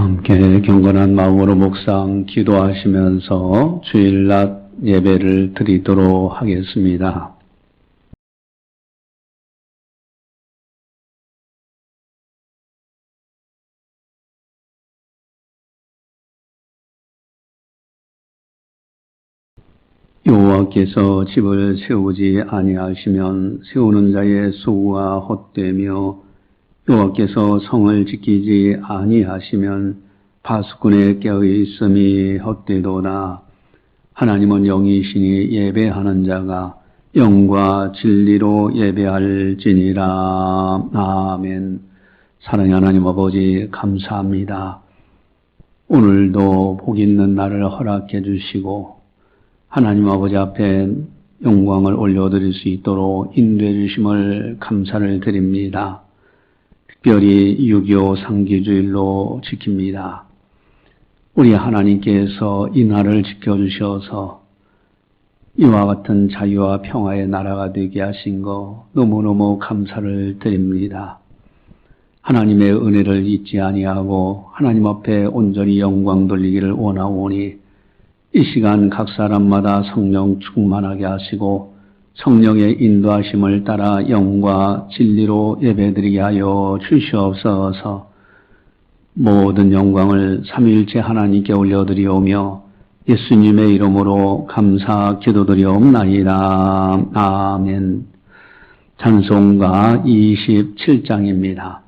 함께 경건한 마음으로 묵상 기도하시면서 주일낮 예배를 드리도록 하겠습니다. 여호와께서 집을 세우지 아니하시면 세우는 자의 수고가 헛되며 여호와께서 성을 지키지 아니하시면 파수꾼의 깨어있음이 헛되도다. 하나님은 영이시니 예배하는 자가 영과 진리로 예배할지니라. 아멘. 사랑의 하나님 아버지 감사합니다. 오늘도 복 있는 날을 허락해 주시고 하나님 아버지 앞에 영광을 올려드릴 수 있도록 인도해 주심을 감사를 드립니다. 특별히 6.25 상기주일로 지킵니다. 우리 하나님께서 이 날을 지켜주셔서 이와 같은 자유와 평화의 나라가 되게 하신 거 너무너무 감사를 드립니다. 하나님의 은혜를 잊지 아니하고 하나님 앞에 온전히 영광 돌리기를 원하오니 이 시간 각 사람마다 성령 충만하게 하시고 성령의 인도하심을 따라 영과 진리로 예배드리게 하여 주시옵소서. 모든 영광을 삼위일체 하나님께 올려드리오며 예수님의 이름으로 감사 기도드리옵나이다. 아멘. 찬송가 27장입니다.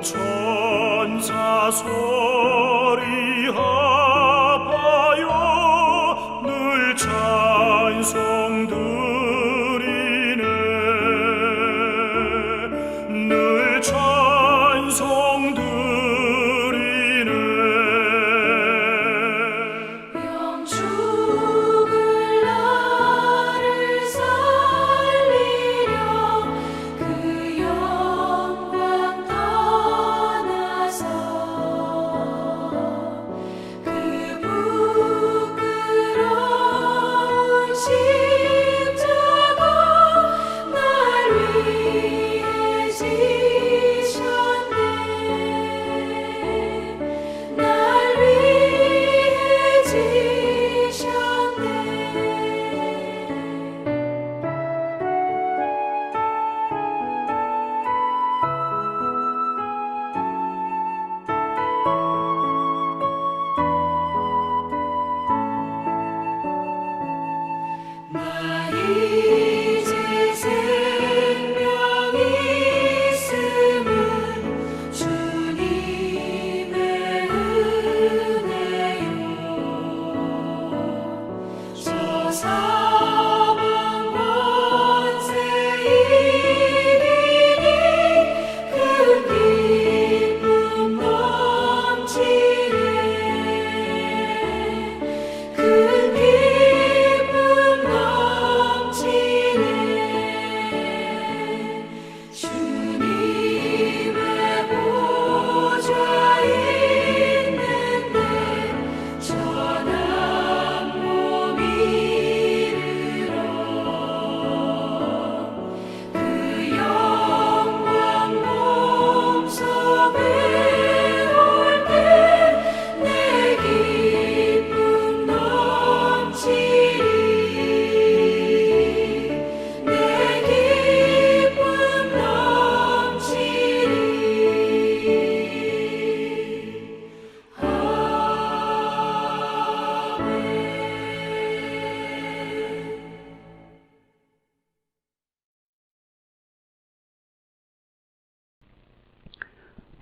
천사 소리 합하여 늘 찬송 드리네. 늘 찬송 드리네. 영죽을 나를 살리려 그 영광 떠나서 그 부끄러운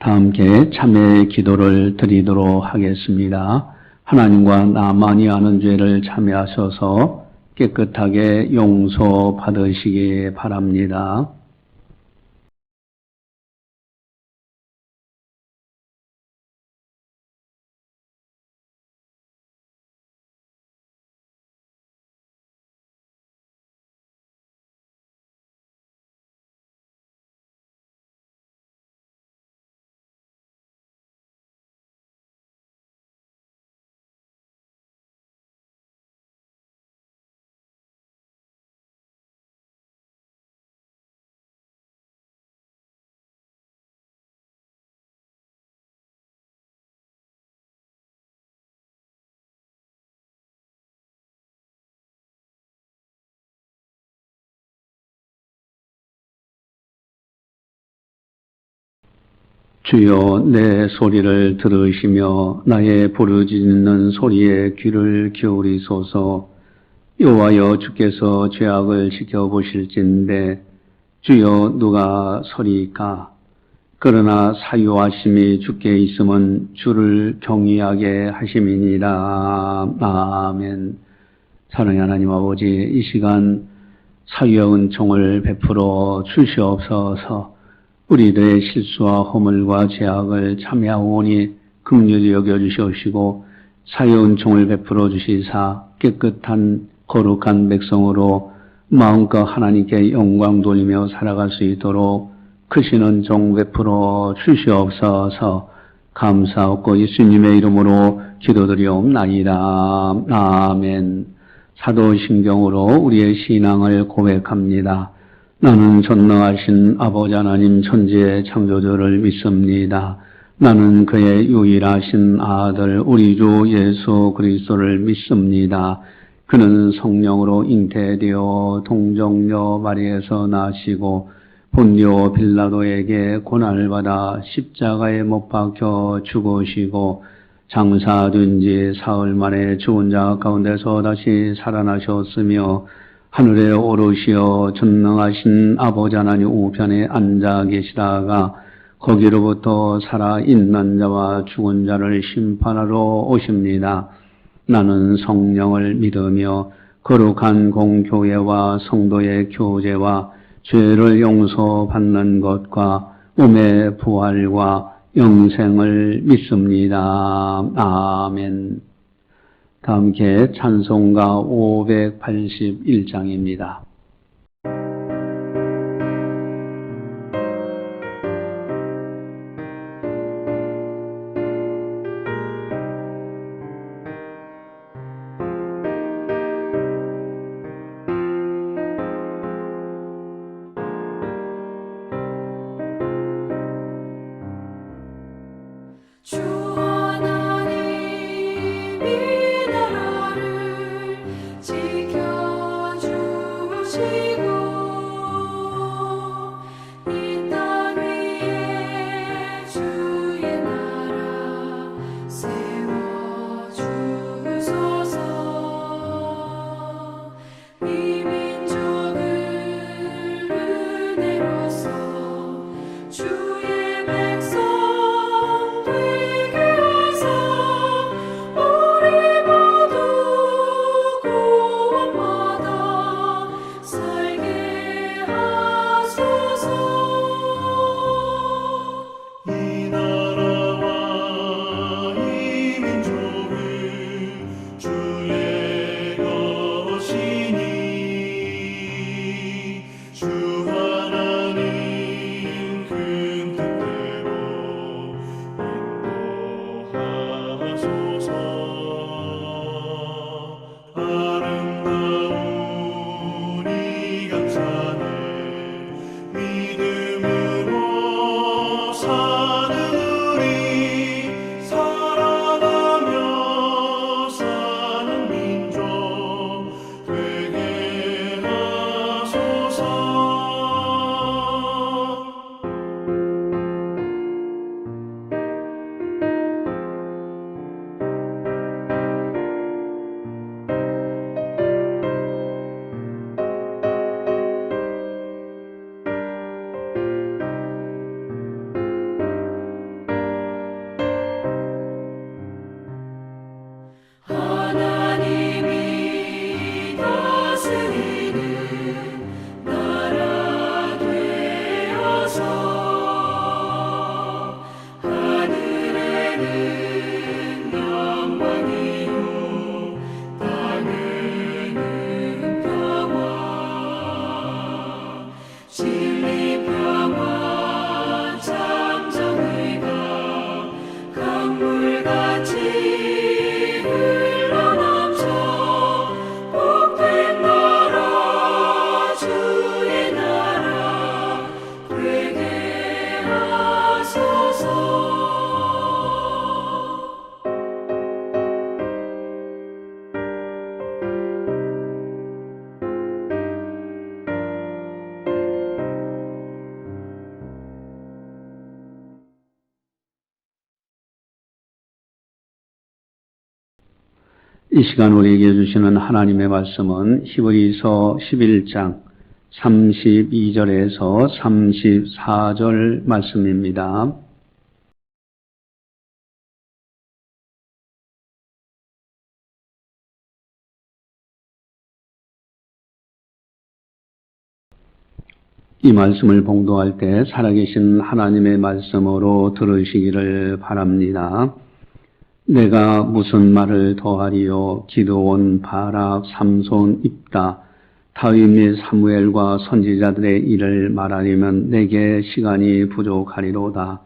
다 함께 참회의 기도를 드리도록 하겠습니다. 하나님과 나만이 아는 죄를 참회하셔서 깨끗하게 용서받으시기 바랍니다. 주여 내 소리를 들으시며 나의 부르짖는 소리에 귀를 기울이소서. 여호와여 주께서 죄악을 지켜보실진데 주여 누가 서리까? 그러나 사유하심이 주께 있음은 주를 경외하게 하심이니라. 아멘. 사랑의 하나님 아버지, 이 시간 사유의 은총을 베풀어 주시옵소서. 우리들의 실수와 허물과 죄악을 참회하오니 긍휼히 여겨주시옵시고 사유의 은총을 베풀어 주시사 깨끗한 거룩한 백성으로 마음껏 하나님께 영광 돌리며 살아갈 수 있도록 크신 은총 베풀어 주시옵소서. 감사하고 예수님의 이름으로 기도드리옵나이다. 아멘. 사도신경으로 우리의 신앙을 고백합니다. 나는 전능하신 아버지 하나님 천지의 창조주를 믿습니다. 나는 그의 유일하신 아들 우리 주 예수 그리스도를 믿습니다. 그는 성령으로 잉태되어 동정녀 마리에서 나시고 본디오 빌라도에게 고난을 받아 십자가에 못 박혀 죽으시고 장사된 지 사흘 만에 죽은 자 가운데서 다시 살아나셨으며 하늘에 오르시어 전능하신 아버지 하나님 우편에 앉아 계시다가 거기로부터 살아있는 자와 죽은 자를 심판하러 오십니다. 나는 성령을 믿으며 거룩한 공교회와 성도의 교제와 죄를 용서받는 것과 몸의 부활과 영생을 믿습니다. 아멘. 다 함께 찬송가 581장입니다. 주 하나님이 나라를 지켜주시고 이 땅 위에 주의 나라 세워주소서. 이 민족을 은혜로써 주의 백성 되게 이 시간 우리에게 주시는 하나님의 말씀은 히브리서 11장 32절에서 34절 말씀입니다. 이 말씀을 봉독할 때 살아계신 하나님의 말씀으로 들으시기를 바랍니다. 내가 무슨 말을 더하리요? 기드온, 바락, 삼손, 입다, 다윗 및 사무엘과 선지자들의 일을 말하려면 내게 시간이 부족하리로다.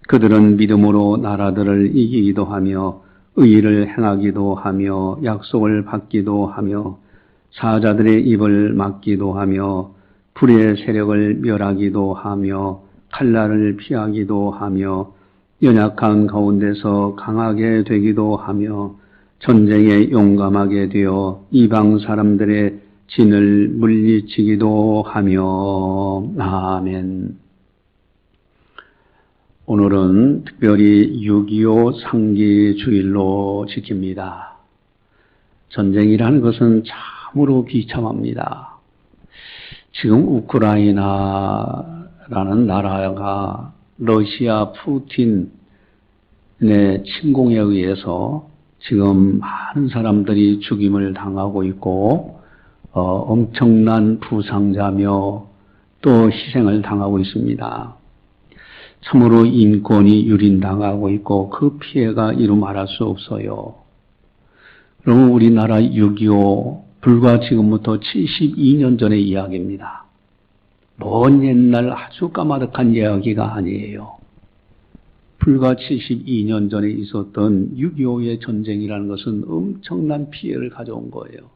그들은 믿음으로 나라들을 이기기도 하며 의의를 행하기도 하며 약속을 받기도 하며 사자들의 입을 막기도 하며 불의 세력을 멸하기도 하며 칼날을 피하기도 하며 연약한 가운데서 강하게 되기도 하며 전쟁에 용감하게 되어 이방 사람들의 진을 물리치기도 하며. 아멘. 오늘은 특별히 6.25 상기 주일로 지킵니다. 전쟁이라는 것은 참으로 비참합니다. 지금 우크라이나라는 나라가 러시아 푸틴의 침공에 의해서 지금 많은 사람들이 죽임을 당하고 있고 엄청난 부상자며 또 희생을 당하고 있습니다. 참으로 인권이 유린당하고 있고 그 피해가 이루 말할 수 없어요. 그러면 우리나라 6.25 불과 지금부터 72년 전의 이야기입니다. 먼 옛날 아주 까마득한 이야기가 아니에요. 불과 72년 전에 있었던 6.25의 전쟁이라는 것은 엄청난 피해를 가져온 거예요.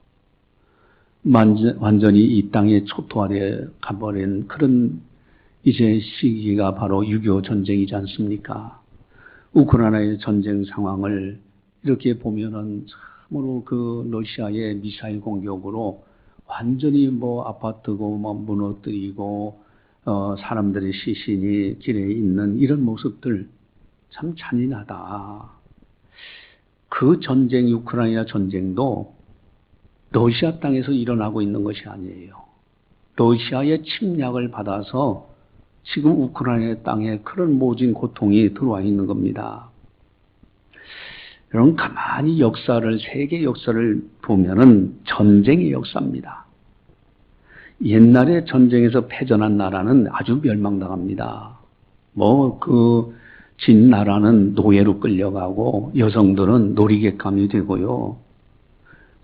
완전히 이 땅에 초토화되어 가버린 그런 이제 시기가 바로 6.25 전쟁이지 않습니까? 우크라이나의 전쟁 상황을 이렇게 보면은 참으로 그 러시아의 미사일 공격으로 완전히 아파트고 무너뜨리고 사람들의 시신이 길에 있는 이런 모습들 참 잔인하다. 그 전쟁, 우크라이나 전쟁도 러시아 땅에서 일어나고 있는 것이 아니에요. 러시아의 침략을 받아서 지금 우크라이나 땅에 그런 모진 고통이 들어와 있는 겁니다. 여러분 가만히 세계 역사를 보면은 전쟁의 역사입니다. 옛날에 전쟁에서 패전한 나라는 아주 멸망당합니다. 진 나라는 노예로 끌려가고 여성들은 놀이객감이 되고요.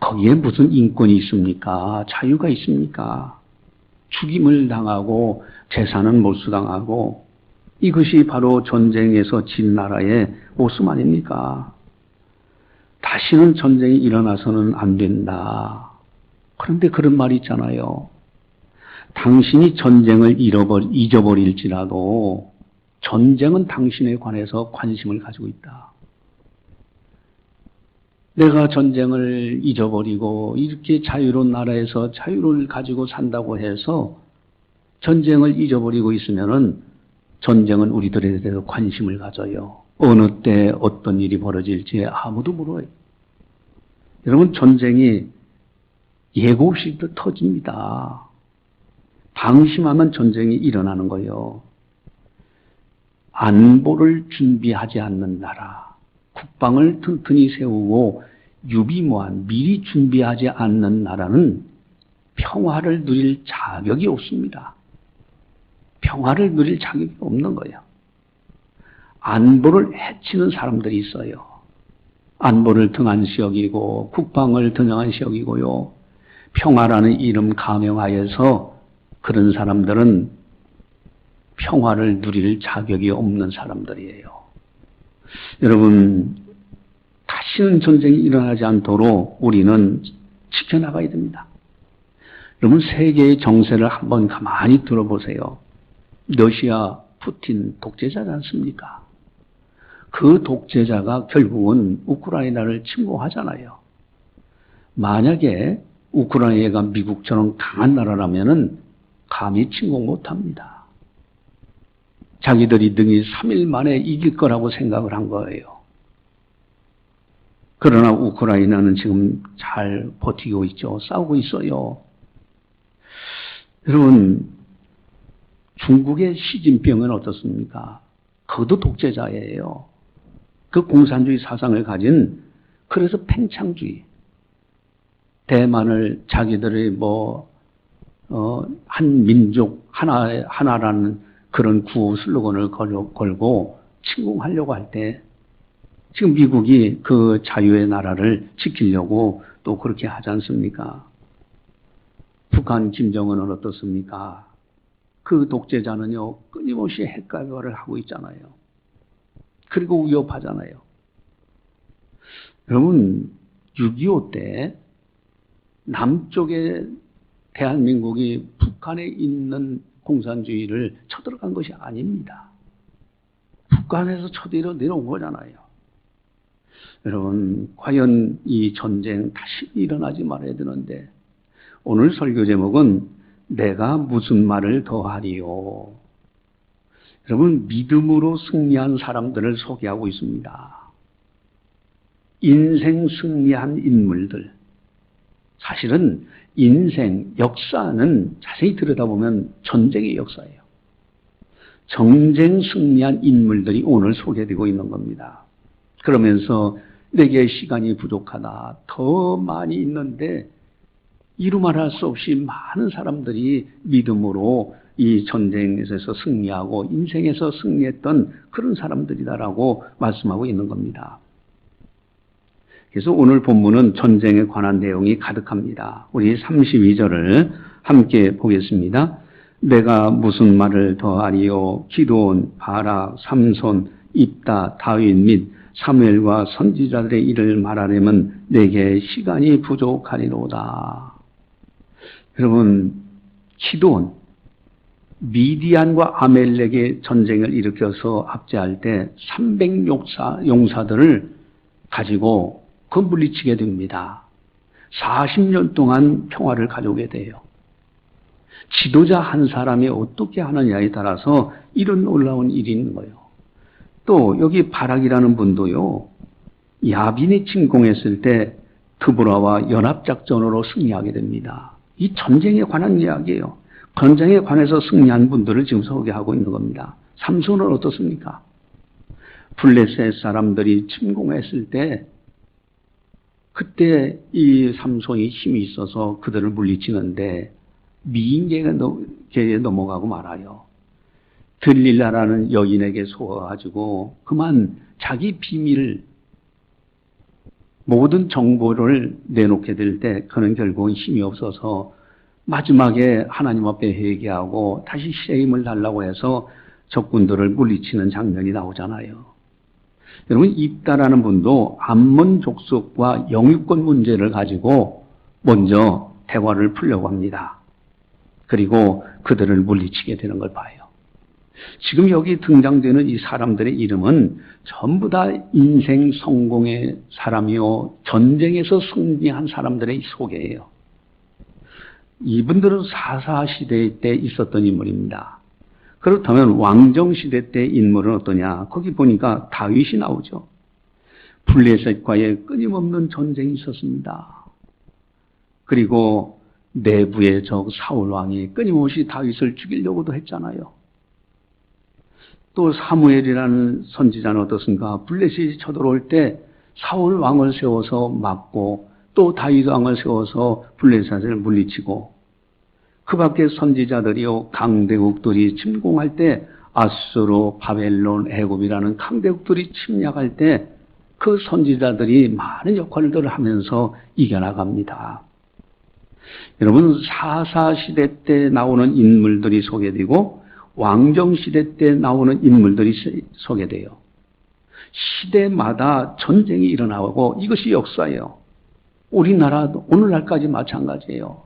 거기에 무슨 인권이 있습니까? 자유가 있습니까? 죽임을 당하고 재산은 몰수당하고 이것이 바로 전쟁에서 진 나라의 모습 아닙니까? 다시는 전쟁이 일어나서는 안 된다. 그런데 그런 말이 있잖아요. 당신이 전쟁을 잊어버릴지라도 전쟁은 당신에 관해서 관심을 가지고 있다. 내가 전쟁을 잊어버리고 이렇게 자유로운 나라에서 자유를 가지고 산다고 해서 전쟁을 잊어버리고 있으면은 전쟁은 우리들에 대해서 관심을 가져요. 어느 때 어떤 일이 벌어질지 아무도 모르요. 여러분 전쟁이 예고 없이 터집니다. 방심하면 전쟁이 일어나는 거예요. 안보를 준비하지 않는 나라, 국방을 튼튼히 세우고 유비무한 미리 준비하지 않는 나라는 평화를 누릴 자격이 없습니다. 평화를 누릴 자격이 없는 거예요. 안보를 해치는 사람들이 있어요. 안보를 등한시 여기고 국방을 등한시 여기고요. 평화라는 이름 가명하여서 그런 사람들은 평화를 누릴 자격이 없는 사람들이에요. 여러분, 다시는 전쟁이 일어나지 않도록 우리는 지켜나가야 됩니다. 여러분, 세계의 정세를 한번 가만히 들어보세요. 러시아 푸틴 독재자지 않습니까? 그 독재자가 결국은 우크라이나를 침공하잖아요. 만약에 우크라이나가 미국처럼 강한 나라라면은 감히 침공 못합니다. 자기들이 능히 3일 만에 이길 거라고 생각을 한 거예요. 그러나 우크라이나는 지금 잘 버티고 있죠. 싸우고 있어요. 여러분, 중국의 시진핑은 어떻습니까? 그도 독재자예요. 그 공산주의 사상을 가진, 그래서 팽창주의. 대만을 자기들의 한 민족, 하나라는 그런 구호 슬로건을 걸고 침공하려고 할 때, 지금 미국이 그 자유의 나라를 지키려고 또 그렇게 하지 않습니까? 북한 김정은은 어떻습니까? 그 독재자는요, 끊임없이 핵가결을 하고 있잖아요. 그리고 위협하잖아요. 여러분, 6.25 때 남쪽에 대한민국이 북한에 있는 공산주의를 쳐들어간 것이 아닙니다. 북한에서 쳐들어 내려온 거잖아요. 여러분, 과연 이 전쟁 다시 일어나지 말아야 되는데, 오늘 설교 제목은 내가 무슨 말을 더하리요. 여러분, 믿음으로 승리한 사람들을 소개하고 있습니다. 인생 승리한 인물들. 사실은 인생, 역사는 자세히 들여다보면 전쟁의 역사예요. 전쟁 승리한 인물들이 오늘 소개되고 있는 겁니다. 그러면서 내게 시간이 부족하다. 더 많이 있는데 이루말할 수 없이 많은 사람들이 믿음으로 이 전쟁에서 승리하고 인생에서 승리했던 그런 사람들이다라고 말씀하고 있는 겁니다. 그래서 오늘 본문은 전쟁에 관한 내용이 가득합니다. 우리 32절을 함께 보겠습니다. 내가 무슨 말을 더하리요. 기드온, 바락, 삼손, 입다, 다윗 및 사무엘과 선지자들의 일을 말하려면 내게 시간이 부족하리로다. 여러분, 기드온, 미디안과 아멜렉의 전쟁을 일으켜서 압제할 때 300용사들을 가지고 그 물리치게 됩니다. 40년 동안 평화를 가져오게 돼요. 지도자 한 사람이 어떻게 하느냐에 따라서 이런 놀라운 일이 있는 거예요. 또 여기 바락이라는 분도요, 야빈이 침공했을 때 드보라와 연합작전으로 승리하게 됩니다. 이 전쟁에 관한 이야기예요. 전쟁에 관해서 승리한 분들을 지금 소개하고 있는 겁니다. 삼손은 어떻습니까? 블레셋 사람들이 침공했을 때 그때 이 삼손이 힘이 있어서 그들을 물리치는데 미인계에 넘어가고 말아요. 들릴라라는 여인에게 속아가지고 그만 자기 비밀 모든 정보를 내놓게 될 때 그는 결국은 힘이 없어서 마지막에 하나님 앞에 회개하고 다시 새 힘을 달라고 해서 적군들을 물리치는 장면이 나오잖아요. 여러분, 입다라는 분도 암몬 족속과 영유권 문제를 가지고 먼저 대화를 풀려고 합니다. 그리고 그들을 물리치게 되는 걸 봐요. 지금 여기 등장되는 이 사람들의 이름은 전부 다 인생 성공의 사람이요, 전쟁에서 승리한 사람들의 소개예요. 이분들은 사사시대 때 있었던 인물입니다. 그렇다면 왕정시대 때 인물은 어떠냐? 거기 보니까 다윗이 나오죠. 블레셋과의 끊임없는 전쟁이 있었습니다. 그리고 내부의 적 사울왕이 끊임없이 다윗을 죽이려고도 했잖아요. 또 사무엘이라는 선지자는 어떻습니까? 블레셋이 쳐들어올 때 사울왕을 세워서 막고 또 다윗왕을 세워서 블레셋을 물리치고, 그 밖에 선지자들이요, 강대국들이 침공할 때 아수르, 바벨론, 애굽이라는 강대국들이 침략할 때 그 선지자들이 많은 역할들을 하면서 이겨나갑니다. 여러분, 사사시대 때 나오는 인물들이 소개되고 왕정시대 때 나오는 인물들이 소개돼요. 시대마다 전쟁이 일어나고 이것이 역사예요. 우리나라도 오늘날까지 마찬가지예요.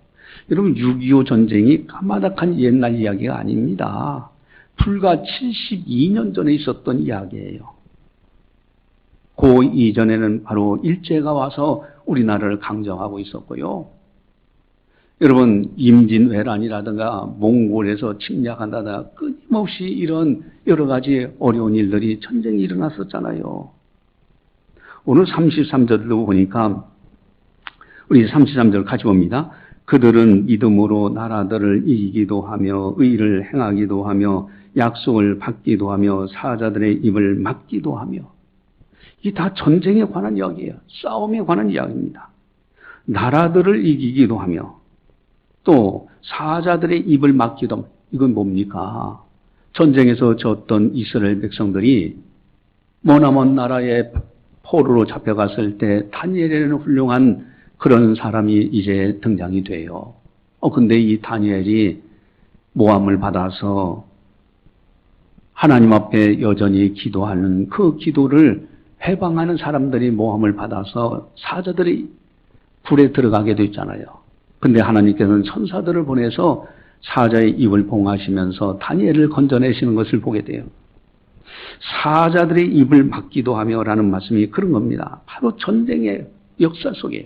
여러분, 6.25 전쟁이 까마득한 옛날 이야기가 아닙니다. 불과 72년 전에 있었던 이야기예요. 그 이전에는 바로 일제가 와서 우리나라를 강점하고 있었고요. 여러분, 임진왜란이라든가 몽골에서 침략한다든가 끊임없이 이런 여러 가지 어려운 일들이 전쟁이 일어났었잖아요. 오늘 33절도 보니까 우리 33절 같이 봅니다. 그들은 믿음으로 나라들을 이기기도 하며 의를 행하기도 하며 약속을 받기도 하며 사자들의 입을 막기도 하며. 이게 다 전쟁에 관한 이야기예요. 싸움에 관한 이야기입니다. 나라들을 이기기도 하며 또 사자들의 입을 막기도 하며. 이건 뭡니까? 전쟁에서 졌던 이스라엘 백성들이 머나먼 나라의 포로로 잡혀갔을 때 다니엘이라는 훌륭한 그런 사람이 이제 등장이 돼요. 근데 이 다니엘이 모함을 받아서 하나님 앞에 여전히 기도하는 그 기도를 해방하는 사람들이 모함을 받아서 사자들이 불에 들어가게 됐잖아요. 근데 하나님께서는 천사들을 보내서 사자의 입을 봉하시면서 다니엘을 건져내시는 것을 보게 돼요. 사자들의 입을 막기도 하며 라는 말씀이 그런 겁니다. 바로 전쟁의 역사 속이에요.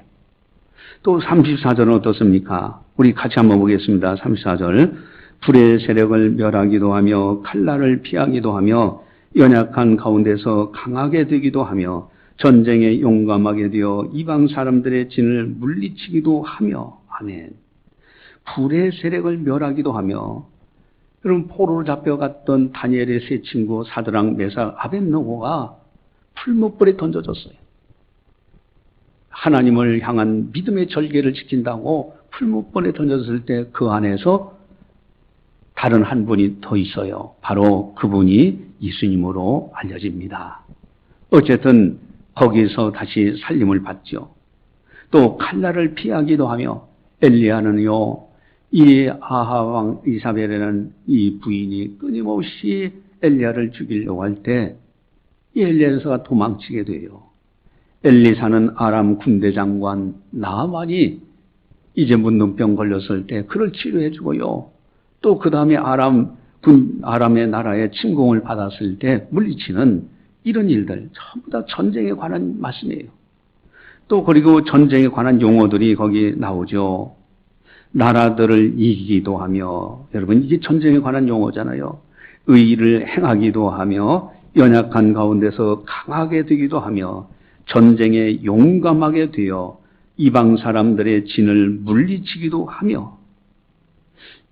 또 34절은 어떻습니까? 우리 같이 한번 보겠습니다. 34절. 불의 세력을 멸하기도 하며 칼날을 피하기도 하며 연약한 가운데서 강하게 되기도 하며 전쟁에 용감하게 되어 이방 사람들의 진을 물리치기도 하며. 아멘. 불의 세력을 멸하기도 하며. 여러분, 포로로 잡혀갔던 다니엘의 세 친구 사드락, 메삭, 아벳느고가 풀무불에 던져졌어요. 하나님을 향한 믿음의 절개를 지킨다고 풀무불에 던졌을 때 그 안에서 다른 한 분이 더 있어요. 바로 그분이 예수님으로 알려집니다. 어쨌든 거기서 다시 살림을 받죠. 또 칼날을 피하기도 하며 엘리야는요, 이 아합 왕 이사벨이라는 이 부인이 끊임없이 엘리야를 죽이려고 할 때 이 엘리야가 도망치게 돼요. 엘리사는 아람 군대 장관 나만이 이제 문둥병 걸렸을 때 그를 치료해 주고요. 또 그 다음에 아람의 나라에 침공을 받았을 때 물리치는 이런 일들 전부 다 전쟁에 관한 말씀이에요. 또 그리고 전쟁에 관한 용어들이 거기 나오죠. 나라들을 이기기도 하며, 여러분 이게 전쟁에 관한 용어잖아요. 의를 행하기도 하며 연약한 가운데서 강하게 되기도 하며 전쟁에 용감하게 되어 이방 사람들의 진을 물리치기도 하며.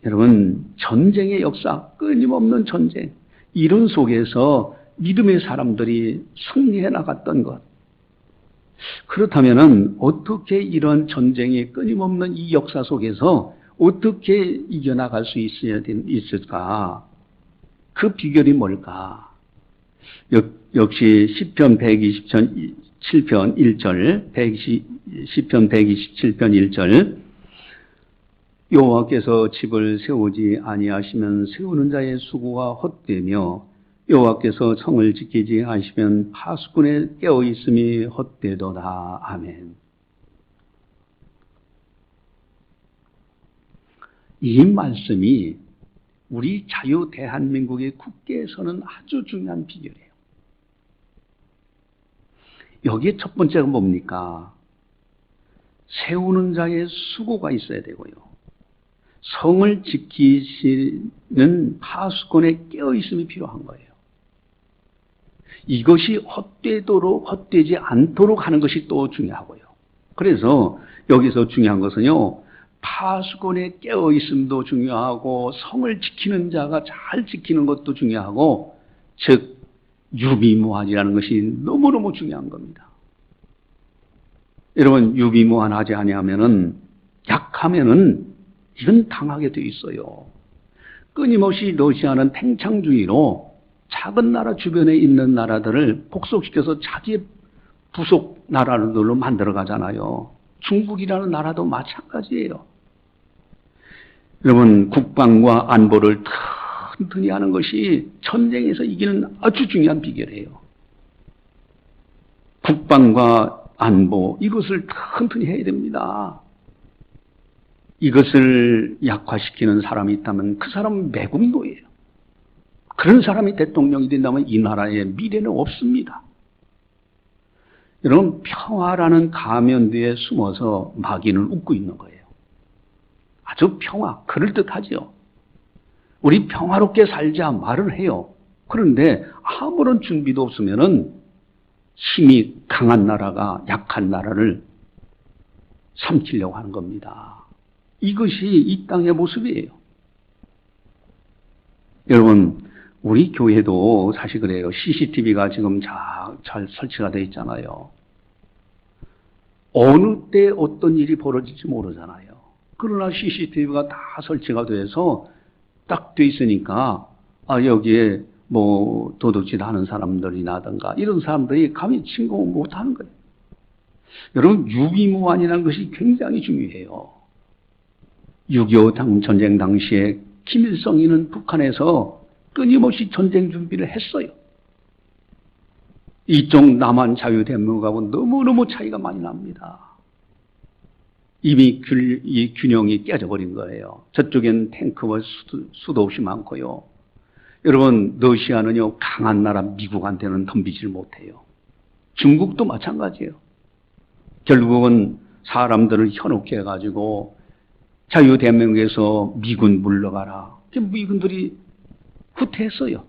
여러분, 전쟁의 역사, 끊임없는 전쟁, 이런 속에서 믿음의 사람들이 승리해 나갔던 것. 그렇다면 어떻게 이런 전쟁이 끊임없는 이 역사 속에서 어떻게 이겨나갈 수 있을까? 그 비결이 뭘까? 역시 시편 127편 1절, 시편 127편 1절, 여호와께서 집을 세우지 아니하시면 세우는 자의 수고가 헛되며 여호와께서 성을 지키지 않으시면 파수꾼의 깨어있음이 헛되도다. 아멘. 이 말씀이 우리 자유 대한민국의 국계에서는 아주 중요한 비결이에요. 여기에 첫 번째가 뭡니까? 세우는 자의 수고가 있어야 되고요. 성을 지키시는 파수꾼의 깨어있음이 필요한 거예요. 이것이 헛되지 않도록 하는 것이 또 중요하고요. 그래서 여기서 중요한 것은요, 파수꾼의 깨어있음도 중요하고 성을 지키는 자가 잘 지키는 것도 중요하고, 즉 유비무환이라는 것이 너무너무 중요한 겁니다. 여러분, 유비무환하지 아니하면은, 약하면은 이건 당하게 돼 있어요. 끊임없이 러시아는 팽창주의로 작은 나라 주변에 있는 나라들을 복속시켜서 자기의 부속 나라들로 만들어 가잖아요. 중국이라는 나라도 마찬가지예요. 여러분, 국방과 안보를 튼튼히 하는 것이 전쟁에서 이기는 아주 중요한 비결이에요. 국방과 안보, 이것을 튼튼히 해야 됩니다. 이것을 약화시키는 사람이 있다면 그 사람은 매국노예요. 그런 사람이 대통령이 된다면 이 나라의 미래는 없습니다. 여러분, 평화라는 가면 뒤에 숨어서 마귀는 웃고 있는 거예요. 아주 평화, 그럴듯하죠. 우리 평화롭게 살자 말을 해요. 그런데 아무런 준비도 없으면은 힘이 강한 나라가 약한 나라를 삼키려고 하는 겁니다. 이것이 이 땅의 모습이에요. 여러분, 우리 교회도 사실 그래요. CCTV가 지금 잘 설치가 되어 있잖아요. 어느 때 어떤 일이 벌어질지 모르잖아요. 그러나 CCTV가 다 설치가 돼서 딱 돼 있으니까 여기에 뭐 도둑질 하는 사람들이라든가 이런 사람들이 감히 침공을 못하는 거예요. 여러분, 유비무환이라는 것이 굉장히 중요해요. 6.25 전쟁 당시에 김일성이는 북한에서 끊임없이 전쟁 준비를 했어요. 이쪽 남한 자유대한민국하고 너무너무 차이가 많이 납니다. 이미 이 균형이 깨져버린 거예요. 저쪽엔 탱크가 수도 없이 많고요. 여러분, 러시아는요, 강한 나라 미국한테는 덤비질 못해요. 중국도 마찬가지예요. 결국은 사람들을 현혹해 해가지고 자유대한민국에서 미군 물러가라. 미군들이 후퇴했어요.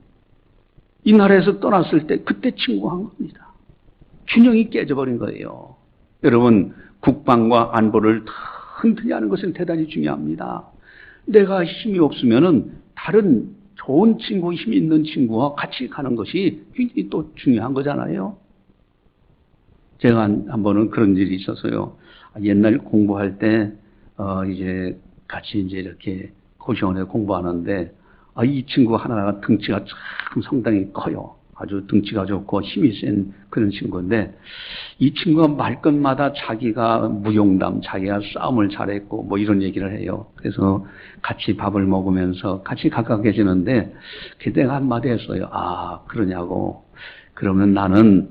이 나라에서 떠났을 때 그때 침공한 겁니다. 균형이 깨져버린 거예요. 여러분, 국방과 안보를 튼튼히 하는 것은 대단히 중요합니다. 내가 힘이 없으면은 다른 좋은 친구, 힘이 있는 친구와 같이 가는 것이 굉장히 또 중요한 거잖아요. 제가 한 번은 그런 일이 있었어요. 옛날 공부할 때, 이제 같이 이제 이렇게 고시원에 공부하는데, 이 친구 하나가 등치가 참 상당히 커요. 아주 등치가 좋고 힘이 센 그런 친구인데, 이 친구가 말끝마다 자기가 무용담, 자기가 싸움을 잘했고 뭐 이런 얘기를 해요. 그래서 같이 밥을 먹으면서 같이 가까워지는데 그때가 한마디 했어요. 그러냐고. 그러면 나는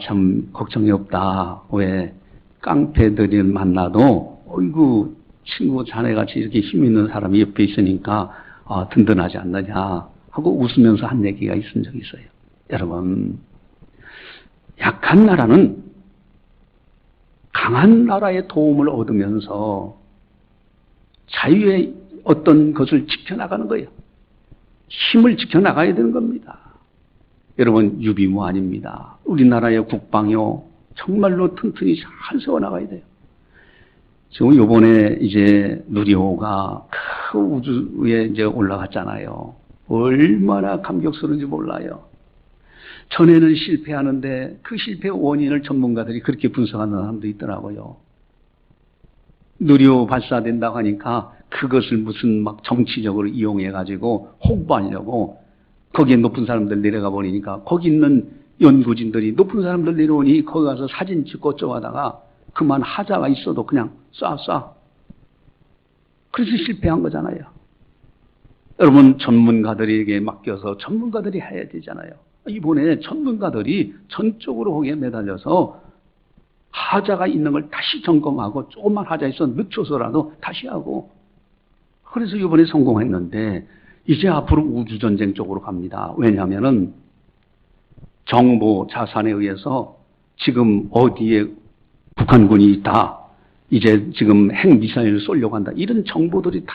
참 걱정이 없다. 왜 깡패들이 만나도 어이구 친구 자네같이 이렇게 힘 있는 사람이 옆에 있으니까 든든하지 않느냐 하고 웃으면서 한 얘기가 있은 적이 있어요. 여러분, 약한 나라는 강한 나라의 도움을 얻으면서 자유의 어떤 것을 지켜나가는 거예요. 힘을 지켜나가야 되는 겁니다. 여러분, 유비무환입니다. 우리나라의 국방이요, 정말로 튼튼히 잘 세워나가야 돼요. 지금 요번에 이제 누리호가 그 우주에 이제 올라갔잖아요. 얼마나 감격스러운지 몰라요. 전에는 실패하는데 그 실패 원인을 전문가들이 그렇게 분석하는 사람도 있더라고요. 누리호 발사된다고 하니까 그것을 무슨 막 정치적으로 이용해가지고 홍보하려고 거기에 높은 사람들 내려가 버리니까 거기 있는 연구진들이 높은 사람들 내려오니 거기 가서 사진 찍고 어쩌고 하다가 그만 하자가 있어도 그냥 쏴. 그래서 실패한 거잖아요. 여러분, 전문가들에게 맡겨서 전문가들이 해야 되잖아요. 이번에 전문가들이 전적으로 거기에 매달려서 하자가 있는 걸 다시 점검하고 조금만 하자 있어 늦춰서라도 다시 하고, 그래서 이번에 성공했는데 이제 앞으로 우주전쟁 쪽으로 갑니다. 왜냐하면은 정보 자산에 의해서 지금 어디에 북한군이 있다, 이제 지금 핵미사일을 쏘려고 한다, 이런 정보들이 다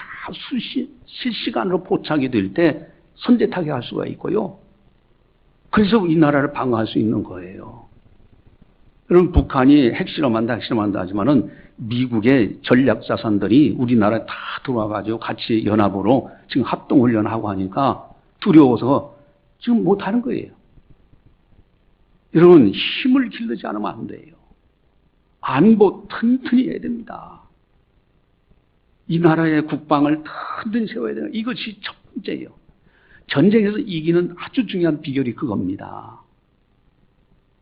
실시간으로 포착이 될 때 선제 타격할 수가 있고요. 그래서 이 나라를 방어할 수 있는 거예요. 여러분, 북한이 핵실험한다 하지만은 미국의 전략 자산들이 우리나라에 다 들어와가지고 같이 연합으로 지금 합동훈련하고 하니까 두려워서 지금 못하는 거예요. 여러분, 힘을 기르지 않으면 안 돼요. 안보 튼튼히 해야 됩니다. 이 나라의 국방을 튼튼히 세워야 돼요. 이것이 첫 번째예요. 전쟁에서 이기는 아주 중요한 비결이 그겁니다.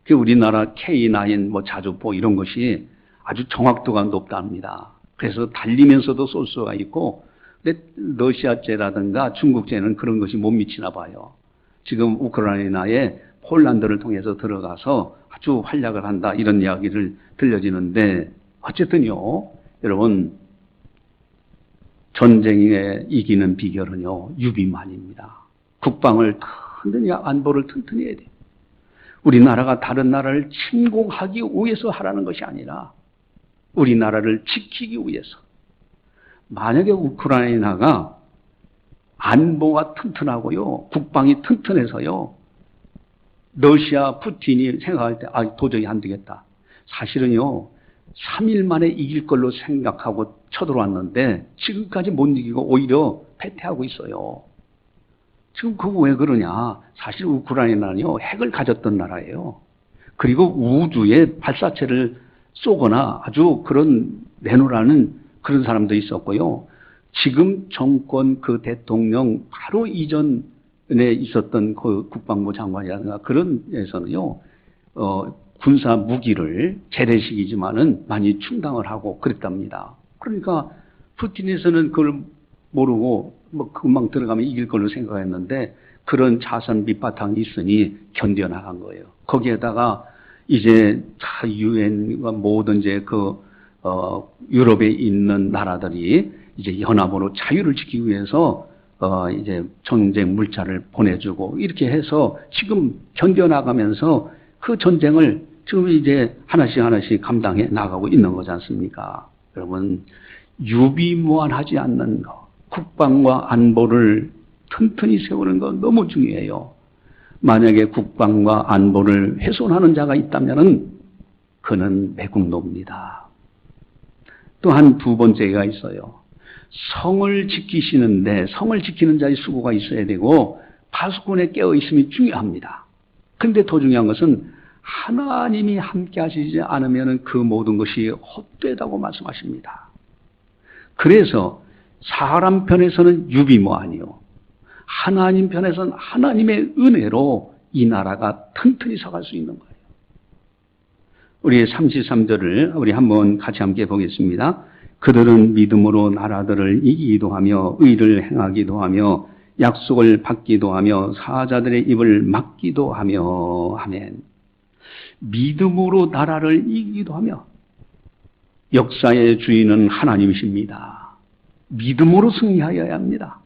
그 우리나라 K9 뭐 자주포 이런 것이 아주 정확도가 높답니다. 그래서 달리면서도 쏠 수가 있고, 근데 러시아제라든가 중국제는 그런 것이 못 미치나 봐요. 지금 우크라이나에 폴란드를 통해서 들어가서 아주 활약을 한다, 이런 이야기를 들려지는데, 어쨌든요, 여러분, 전쟁에 이기는 비결은요, 유비만입니다. 국방을 튼튼히, 안보를 튼튼히 해야 돼요. 우리나라가 다른 나라를 침공하기 위해서 하라는 것이 아니라 우리나라를 지키기 위해서. 만약에 러시아 푸틴이 생각할 때, 도저히 안 되겠다. 사실은요, 3일 만에 이길 걸로 생각하고 쳐들어왔는데, 지금까지 못 이기고 오히려 패퇴하고 있어요. 지금 그거 왜 그러냐. 사실 우크라이나는요, 핵을 가졌던 나라예요. 그리고 우주에 발사체를 쏘거나 아주 그런 내놓으라는 그런 사람도 있었고요. 지금 정권 그 대통령 바로 이전에 있었던 그 국방부 장관이라든가 그런 데서는요, 군사 무기를 재래식이지만은 많이 충당을 하고 그랬답니다. 그러니까 푸틴에서는 그걸 모르고 뭐 금방 들어가면 이길 걸로 생각했는데 그런 자산 밑바탕이 있으니 견뎌나간 거예요. 거기에다가 이제 다 유엔과 모든 이제 유럽에 있는 나라들이 이제 연합으로 자유를 지키기 위해서 이제 전쟁 물자를 보내주고 이렇게 해서 지금 견뎌나가면서 그 전쟁을 지금 이제 하나씩 감당해 나가고 있는 거지 않습니까? 여러분, 유비무환하지 않는 거, 국방과 안보를 튼튼히 세우는 거 너무 중요해요. 만약에 국방과 안보를 훼손하는 자가 있다면은 그는 매국노입니다. 또한 두 번째가 있어요. 성을 지키시는데 성을 지키는 자의 수고가 있어야 되고 파수꾼에 깨어 있음이 중요합니다. 그런데 더 중요한 것은 하나님이 함께 하시지 않으면 그 모든 것이 헛되다고 말씀하십니다. 그래서 사람 편에서는 유비무환이요. 하나님 편에서는 하나님의 은혜로 이 나라가 튼튼히 서갈 수 있는 거예요. 우리 33절을 우리 한번 같이 함께 보겠습니다. 그들은 믿음으로 나라들을 이기기도 하며 의를 행하기도 하며 약속을 받기도 하며 사자들의 입을 막기도 하며 아멘. 믿음으로 나라를 이기기도 하며 역사의 주인은 하나님이십니다. 믿음으로 승리하여야 합니다.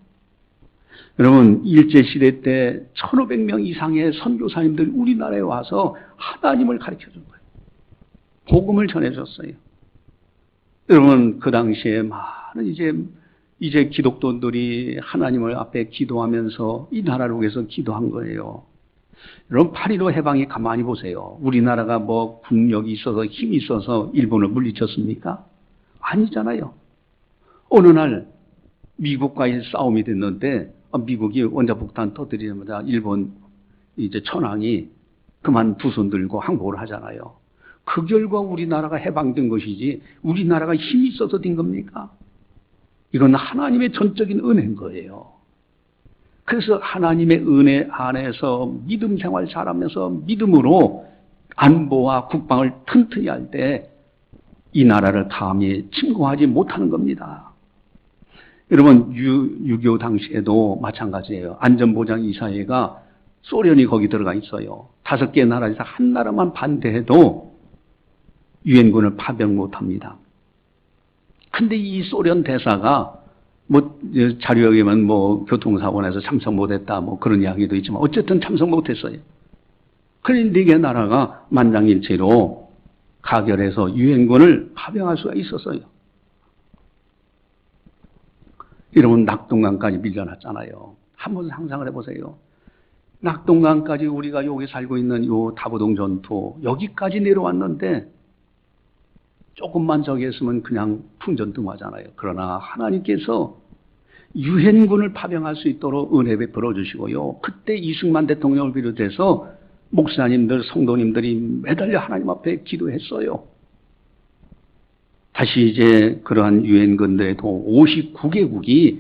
여러분, 일제시대 때 1500명 이상의 선교사님들 우리나라에 와서 하나님을 가르쳐준 거예요. 복음을 전해줬어요. 여러분, 그 당시에 많은 이제 기독徒들이 하나님을 앞에 기도하면서 이 나라를 위해서 기도한 거예요. 여러분, 8.15 해방이 가만히 보세요. 우리나라가 뭐 국력이 있어서 힘이 있어서 일본을 물리쳤습니까? 아니잖아요. 어느 날 미국과의 싸움이 됐는데 미국이 원자폭탄 터뜨리자마자 일본 이제 천황이 그만 두 손 들고 항복을 하잖아요. 그 결과 우리나라가 해방된 것이지 우리나라가 힘이 있어서 된 겁니까? 이건 하나님의 전적인 은혜인 거예요. 그래서 하나님의 은혜 안에서 믿음 생활 잘하면서 믿음으로 안보와 국방을 튼튼히 할 때 이 나라를 감히 침공하지 못하는 겁니다. 여러분, 6.25 당시에도 마찬가지예요. 안전보장이사회가 소련이 거기 들어가 있어요. 5개 나라에서 한 나라만 반대해도 유엔군을 파병 못합니다. 근데 이 소련 대사가 뭐 자료에 의하면 뭐 교통사고에서 참석 못했다 뭐 그런 이야기도 있지만 어쨌든 참석 못했어요. 그런데 4개 나라가 만장일치로 가결해서 유엔군을 파병할 수가 있었어요. 여러분, 낙동강까지 밀려났잖아요. 한번 상상을 해보세요. 낙동강까지 우리가 여기 살고 있는 요 다부동 전투 여기까지 내려왔는데 조금만 저기 했으면 그냥 풍전등화잖아요. 그러나 하나님께서 유엔군을 파병할 수 있도록 은혜 베풀어 주시고요. 그때 이승만 대통령을 비롯해서 목사님들, 성도님들이 매달려 하나님 앞에 기도했어요. 다시 이제 그러한 유엔군대도 59개국이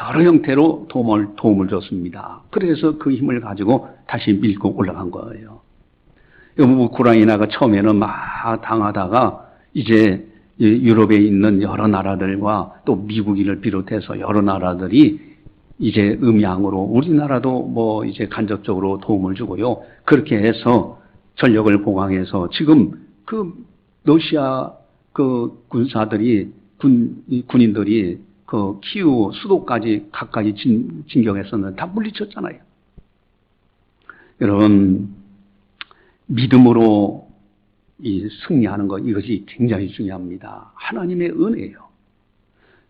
여러 형태로 도움을 줬습니다. 그래서 그 힘을 가지고 다시 밀고 올라간 거예요. 우크라이나가 처음에는 막 당하다가 이제 유럽에 있는 여러 나라들과 또 미국인을 비롯해서 여러 나라들이 이제 음양으로 우리나라도 뭐 이제 간접적으로 도움을 주고요. 그렇게 해서 전력을 보강해서 지금 그 러시아 그 군사들이 군인들이 그 키우 수도까지 가까이 진격했었는데 다 물리쳤잖아요. 여러분, 믿음으로 이 승리하는 것, 이것이 굉장히 중요합니다. 하나님의 은혜예요.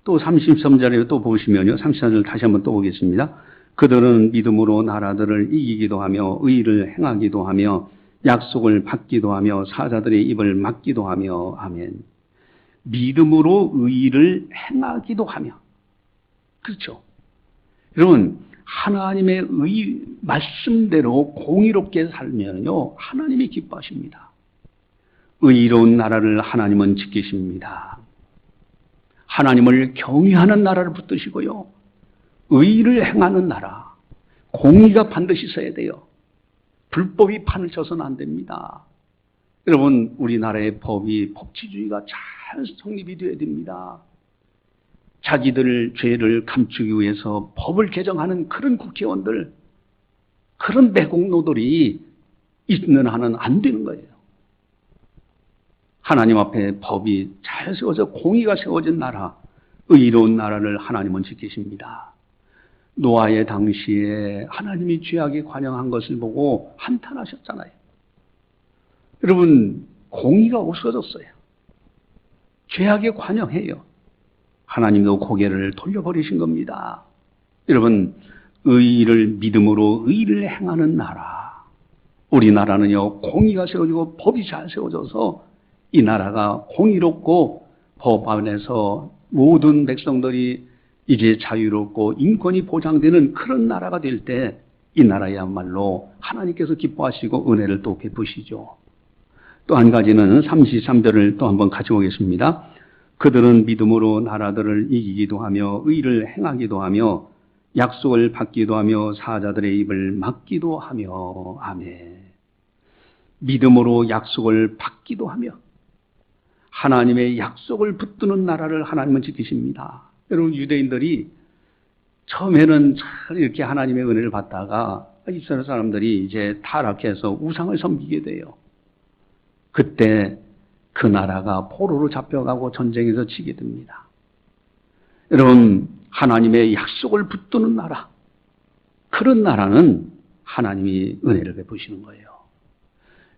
또 33절에 또 보시면요. 33절 다시 한번 또 보겠습니다. 그들은 믿음으로 나라들을 이기기도 하며 의를 행하기도 하며 약속을 받기도 하며 사자들의 입을 막기도 하며 아멘. 믿음으로 의를 행하기도 하며. 그렇죠. 여러분, 하나님의 말씀대로 공의롭게 살면요, 하나님이 기뻐하십니다. 의로운 나라를 하나님은 지키십니다. 하나님을 경외하는 나라를 붙드시고요, 의를 행하는 나라, 공의가 반드시 있어야 돼요. 불법이 판을 쳐서는 안 됩니다. 여러분, 우리나라의 법치주의가 잘 성립이 되어야 됩니다. 자기들 죄를 감추기 위해서 법을 개정하는 그런 국회의원들, 그런 매국노들이 있는 한은 안 되는 거예요. 하나님 앞에 법이 잘 세워져 공의가 세워진 나라, 의로운 나라를 하나님은 지키십니다. 노아의 당시에 하나님이 죄악에 관영한 것을 보고 한탄하셨잖아요. 여러분, 공의가 없어졌어요. 죄악에 관영해요. 하나님도 고개를 돌려버리신 겁니다. 여러분, 의를 믿음으로 의를 행하는 나라. 우리나라는요, 공의가 세워지고 법이 잘 세워져서 이 나라가 공의롭고 법 안에서 모든 백성들이 이제 자유롭고 인권이 보장되는 그런 나라가 될 때 이 나라야말로 하나님께서 기뻐하시고 은혜를 또 베푸시죠. 또 한 가지는 33절을 또 한번 같이 보겠습니다. 그들은 믿음으로 나라들을 이기기도 하며 의를 행하기도 하며 약속을 받기도 하며 사자들의 입을 막기도 하며 아멘. 믿음으로 약속을 받기도 하며 하나님의 약속을 붙드는 나라를 하나님은 지키십니다. 여러분, 유대인들이 처음에는 잘 이렇게 하나님의 은혜를 받다가 이스라엘 사람들이 이제 타락해서 우상을 섬기게 돼요. 그때 그 나라가 포로로 잡혀가고 전쟁에서 지게 됩니다. 여러분, 하나님의 약속을 붙드는 나라, 그런 나라는 하나님이 은혜를 베푸시는 거예요.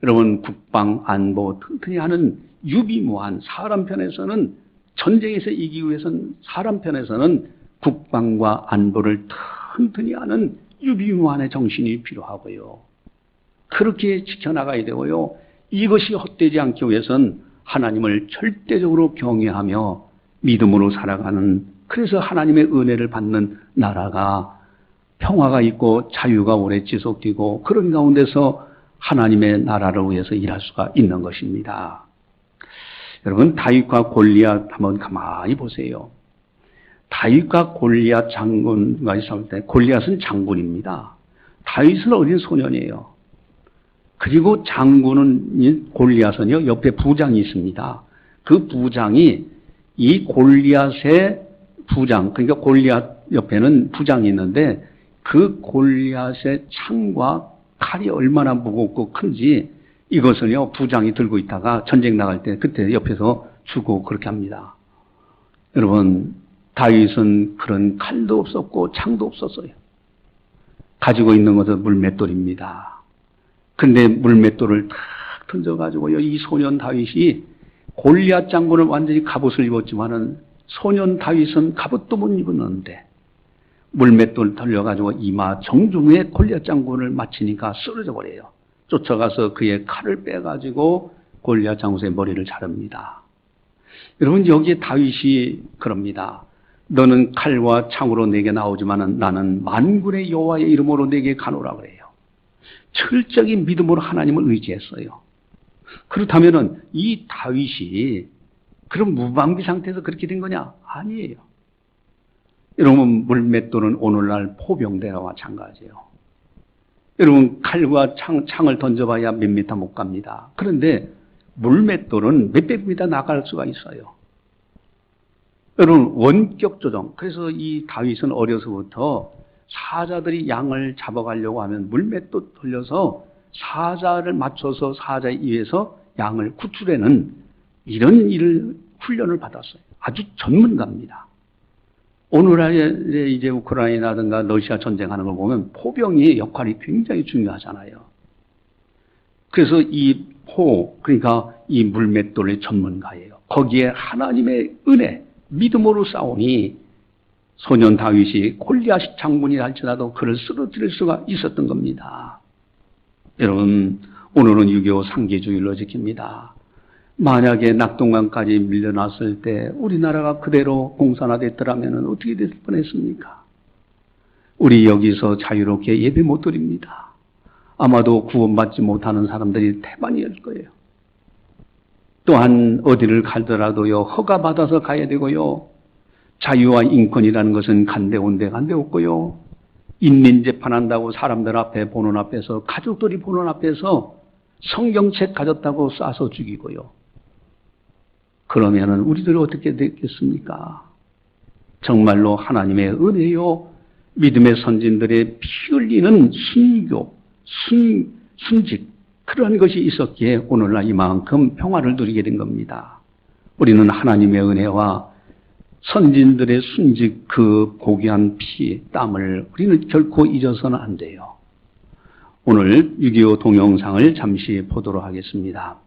여러분, 국방, 안보 튼튼히 하는 유비무한 사람 편에서는 전쟁에서 이기기 위해서는 사람 편에서는 국방과 안보를 튼튼히 하는 유비무한의 정신이 필요하고요. 그렇게 지켜나가야 되고요. 이것이 헛되지 않기 위해서는 하나님을 절대적으로 경외하며 믿음으로 살아가는, 그래서 하나님의 은혜를 받는 나라가 평화가 있고 자유가 오래 지속되고 그런 가운데서 하나님의 나라를 위해서 일할 수가 있는 것입니다. 여러분, 다윗과 골리앗 한번 가만히 보세요. 다윗과 골리앗 장군과 싸울 때 골리앗은 장군입니다. 다윗은 어린 소년이에요. 그리고 장군은, 골리앗은요, 옆에 부장이 있습니다. 그 부장이 이 골리앗의 부장, 그러니까 골리앗 옆에는 부장이 있는데 그 골리앗의 창과 칼이 얼마나 무겁고 큰지 이것을요, 부장이 들고 있다가 전쟁 나갈 때 그때 옆에서 주고 그렇게 합니다. 여러분, 다윗은 그런 칼도 없었고 창도 없었어요. 가지고 있는 것은 물맷돌입니다. 근데 물맷돌을 탁 던져가지고요, 이 소년 다윗이 골리앗 장군을 완전히 갑옷을 입었지만은 소년 다윗은 갑옷도 못 입었는데 물맷돌 털려가지고 이마 정중에 골리앗 장군을 맞히니까 쓰러져 버려요. 쫓아가서 그의 칼을 빼가지고 골리앗 장군의 머리를 자릅니다. 여러분, 여기에 다윗이 그럽니다. 너는 칼과 창으로 내게 나오지만은 나는 만군의 여호와의 이름으로 내게 가노라 그래요. 철저히 믿음으로 하나님을 의지했어요. 그렇다면은 이 다윗이 그런 무방비 상태에서 그렇게 된 거냐? 아니에요. 여러분, 물맷돌은 오늘날 포병대와 마찬가지예요. 여러분, 칼과 창을 던져봐야 몇 미터 못 갑니다. 그런데 물맷돌은 몇백 미터 나갈 수가 있어요. 여러분, 원격 조정. 그래서 이 다윗은 어려서부터 사자들이 양을 잡아가려고 하면 물맷돌 돌려서 사자를 맞춰서 사자 위에서 양을 구출해는 이런 훈련을 받았어요. 아주 전문가입니다. 오늘날에 이제 우크라이나든가 러시아 전쟁하는 걸 보면 포병의 역할이 굉장히 중요하잖아요. 그래서 그러니까 이 물맷돌의 전문가예요. 거기에 하나님의 은혜, 믿음으로 싸우니 소년 다윗이 골리앗 장군이 할지라도 그를 쓰러뜨릴 수가 있었던 겁니다. 여러분, 오늘은 6.25 상계주의를 지킵니다. 만약에 낙동강까지 밀려났을 때 우리나라가 그대로 공산화됐더라면 어떻게 됐을 뻔했습니까? 우리 여기서 자유롭게 예배 못 드립니다. 아마도 구원받지 못하는 사람들이 태반이일 거예요. 또한 어디를 가더라도요, 허가받아서 가야 되고요. 자유와 인권이라는 것은 간데온데가 없고요. 인민재판한다고 사람들 앞에 보는 앞에서, 가족들이 보는 앞에서 성경책 가졌다고 쏴서 죽이고요. 그러면은 우리들 어떻게 됐겠습니까? 정말로 하나님의 은혜요, 믿음의 선진들의 피 흘리는 순교, 순직, 그런 것이 있었기에 오늘날 이만큼 평화를 누리게 된 겁니다. 우리는 하나님의 은혜와 선진들의 순직, 그 고귀한 피, 땀을 우리는 결코 잊어서는 안 돼요. 오늘 6.25 동영상을 잠시 보도록 하겠습니다.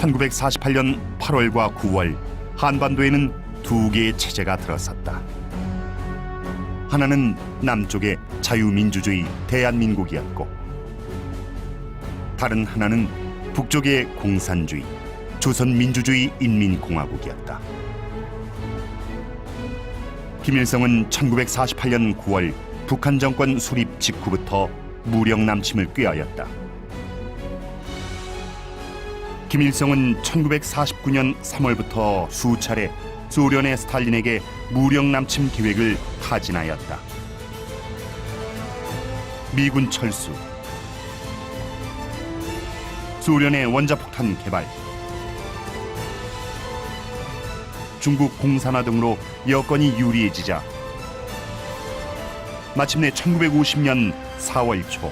(1948년 8월과 9월) 한반도에는 두 개의 체제가 들어섰다. 하나는 남쪽의 자유민주주의 대한민국이었고, 다른 하나는 북쪽의 공산주의 조선민주주의 인민공화국이었다. 김일성은 1948년 9월 북한 정권 수립 직후부터 무력 남침을 꾀하였다. 김일성은 1949년 3월부터 수차례 소련의 스탈린에게 무력 남침 계획을 타진하였다. 미군 철수, 소련의 원자폭탄 개발, 중국 공산화 등으로 여건이 유리해지자 마침내 1950년 4월 초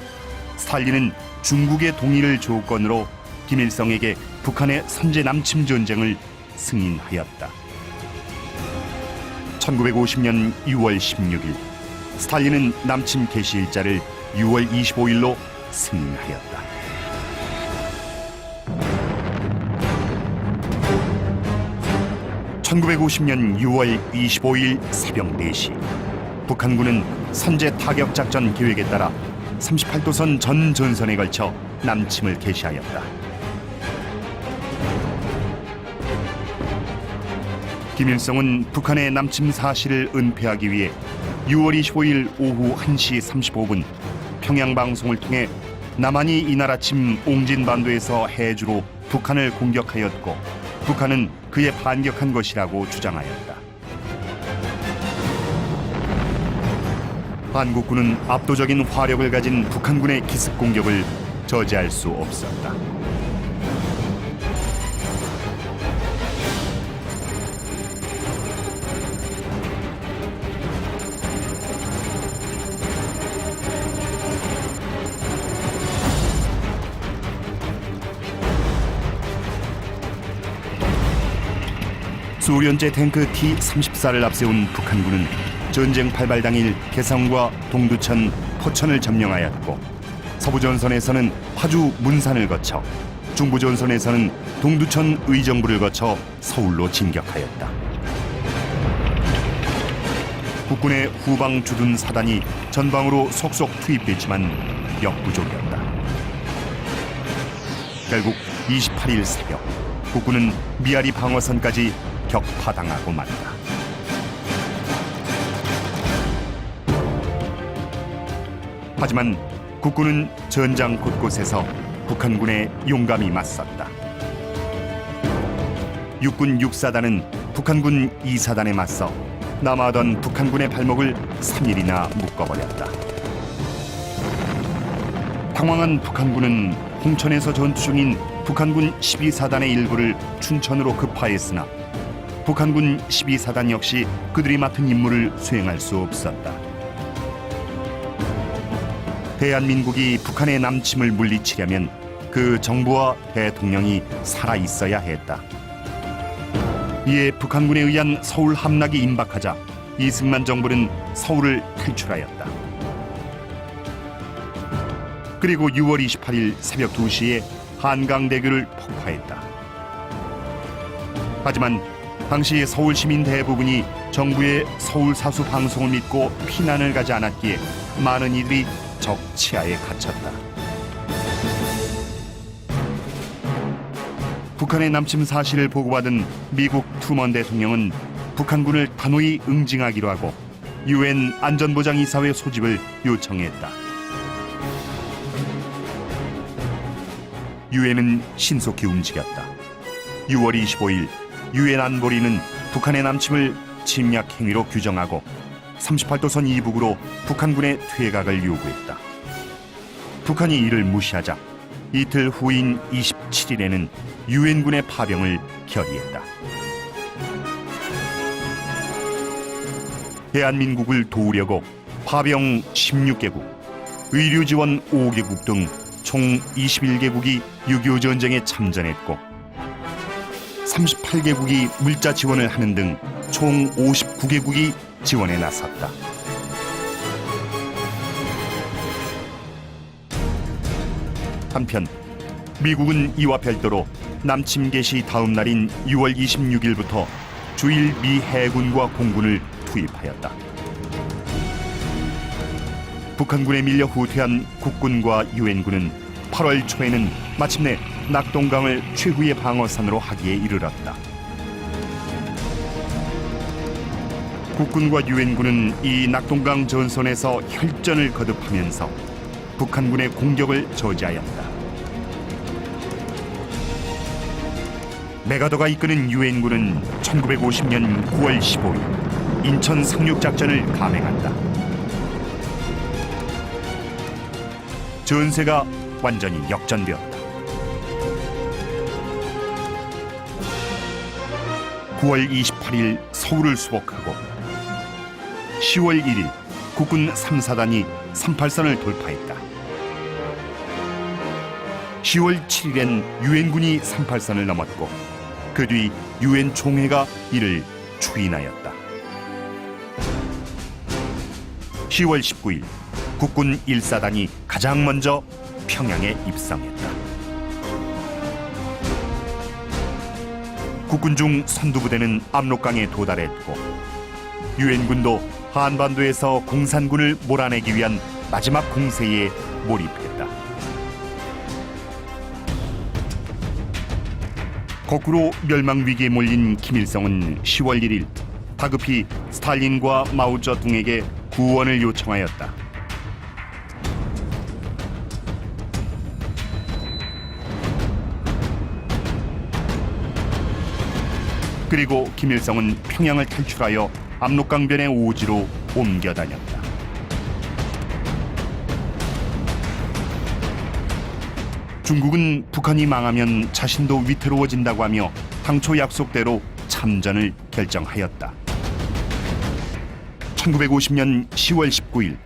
스탈린은 중국의 동의를 조건으로 김일성에게 북한의 선제 남침 전쟁을 승인하였다. 1950년 6월 16일 스탈린은 남침 개시일자를 6월 25일로 승인하였다. (1950년 6월 25일) 새벽 4시 북한군은 선제 타격 작전 계획에 따라 38도선 전 전선에 걸쳐 남침을 개시하였다. 김일성은 북한의 남침 사실을 은폐하기 위해 6월 25일 오후 1시 35분 평양방송을 통해 남한이 이날 아침 옹진반도에서 해주로 북한을 공격하였고 북한은 그에 반격한 것이라고 주장하였다. 한국군은 압도적인 화력을 가진 북한군의 기습 공격을 저지할 수 없었다. 소련제 탱크 T-34를 앞세운 북한군은 전쟁 발발 당일 개성과 동두천, 포천을 점령하였고 서부전선에서는 파주, 문산을 거쳐 중부전선에서는 동두천, 의정부를 거쳐 서울로 진격하였다. 국군의 후방 주둔 사단이 전방으로 속속 투입됐지만 역부족이었다. 결국 28일 새벽 국군은 미아리 방어선까지 격파당하고 말았다. 하지만 국군은 전장 곳곳에서 북한군에 용감히 맞섰다. 육군 6사단은 북한군 2사단에 맞서 남아하던 북한군의 발목을 3일이나 묶어버렸다. 당황한 북한군은 홍천에서 전투 중인 북한군 12사단의 일부를 춘천으로 급파했으나 북한군 12사단 역시 그들이 맡은 임무를 수행할 수 없었다. 대한민국이 북한의 남침을 물리치려면 그 정부와 대통령이 살아 있어야 했다. 이에 북한군에 의한 서울 함락이 임박하자 이승만 정부는 서울을 탈출하였다. 그리고 6월 28일 새벽 2시에 한강대교를 폭파했다. 하지만 당시 서울 시민 대부분이 정부의 서울 사수 방송을 믿고 피난을 가지 않았기에 많은 이들이 적 치하에 갇혔다. 북한의 남침 사실을 보고받은 미국 투먼 대통령은 북한군을 단호히 응징하기로 하고 UN 안전보장이사회 소집을 요청했다. 유엔은 신속히 움직였다. 6월 25일 유엔 안보리는 북한의 남침을 침략 행위로 규정하고 38도선 이북으로 북한군의 퇴각을 요구했다. 북한이 이를 무시하자 이틀 후인 27일에는 유엔군의 파병을 결의했다. 대한민국을 도우려고 파병 16개국, 의료 지원 5개국 등 총 21개국이 6.25 전쟁에 참전했고 38개국이 물자 지원을 하는 등 총 59개국이 지원에 나섰다. 한편 미국은 이와 별도로 남침 개시 다음 날인 6월 26일부터 주일 미 해군과 공군을 투입하였다. 북한군에 밀려 후퇴한 국군과 유엔군은 8월 초에는 마침내 낙동강을 최후의 방어선으로 하기에 이르렀다. 국군과 유엔군은 이 낙동강 전선에서 혈전을 거듭하면서 북한군의 공격을 저지하였다. 메가더가 이끄는 유엔군은 1950년 9월 15일 인천 상륙작전을 감행한다. 전세가 완전히 역전되었다. 9월 28일 서울을 수복하고 10월 1일 국군 3사단이 38선을 돌파했다. 10월 7일엔 유엔군이 38선을 넘었고 그 뒤 유엔 총회가 이를 추인하였다. 10월 19일 국군 1사단이 가장 먼저 평양에 입성했다. 국군 중 선두부대는 압록강에 도달했고 유엔군도 한반도에서 공산군을 몰아내기 위한 마지막 공세에 몰입했다. 거꾸로 멸망 위기에 몰린 김일성은 10월 1일 다급히 스탈린과 마오쩌둥에게 구원을 요청하였다. 그리고 김일성은 평양을 탈출하여 압록강변의 오지로 옮겨 다녔다. 중국은 북한이 망하면 자신도 위태로워진다고 하며 당초 약속대로 참전을 결정하였다. 1950년 10월 19일